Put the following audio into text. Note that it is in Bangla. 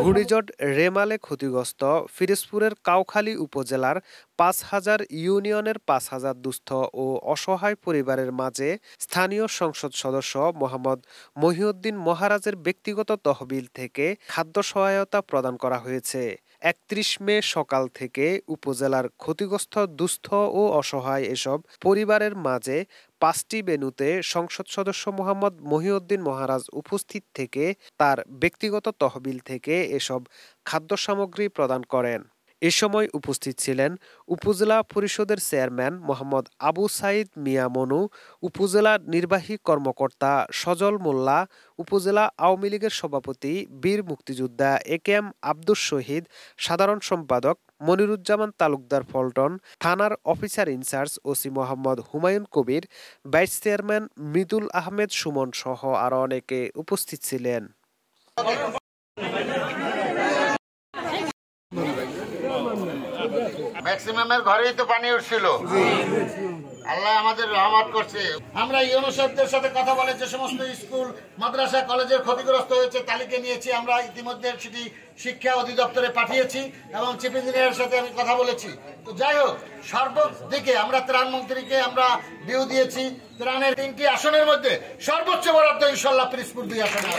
ঘূর্ণিঝড় রেমালে ক্ষতিগ্রস্ত পিরোজপুরের কাউখালী উপজেলার ৫,০০০ ইউনিয়নের ৫,০০০ দুস্থ ও অসহায় পরিবারের মাঝে স্থানীয় সংসদ সদস্য মোহাম্মদ মহিউদ্দিন মহারাজের ব্যক্তিগত তহবিল থেকে খাদ্য সহায়তা প্রদান করা হয়েছে। ৩১ মে সকাল থেকে উপজেলার ক্ষতিগ্রস্ত দুস্থ ও অসহায় এসব পরিবারের মাঝে ৫টি ভেন্যুতে সংসদ সদস্য মোহাম্মদ মহিউদ্দিন মহারাজ উপস্থিত থেকে তার ব্যক্তিগত তহবিল থেকে এসব খাদ্য সামগ্রী প্রদান করেন। এ সময় উপস্থিত ছিলেন উপজেলা পরিষদের চেয়ারম্যান মোহাম্মদ আবু সাইদ মিয়া মনু, উপজেলা নির্বাহী কর্মকর্তা সজল মোল্লা, উপজেলা আওয়ামী লীগের সভাপতি বীর মুক্তিযোদ্ধা একেএম আব্দুস শহীদ, সাধারণ সম্পাদক মনিরুজ্জামান তালুকদার পল্টন, থানার officer in charge OC Mohammad Humayun Kabir, vice chairman Mridul Ahmed Sumon সহ আরো অনেকে উপস্থিত ছিলেন। ম্যাক্সিমামের ঘরেই তো পানি উঠছিল, আল্লাহ আমাদের রহমত করছে। আমরা ইউনিসেফদের সাথে কথা বলে যে সমস্ত স্কুল, মাদ্রাসা, কলেজের ক্ষতিগ্রস্ত হয়েছে তালিকা নিয়েছি। আমরা ইতিমধ্যে সেটি শিক্ষা অধিদপ্তরে পাঠিয়েছি এবং চিফ ইঞ্জিনিয়ারের সাথে আমি কথা বলেছি। তো যাই হোক, সর্বদিকে আমরা ত্রাণ মন্ত্রীকে আমরা ডিউ দিয়েছি। ত্রাণের 3টি আসনের মধ্যে সর্বোচ্চ বরাদ্দ ইনশাআল্লাহ পিরোজপুর 2 আসনে।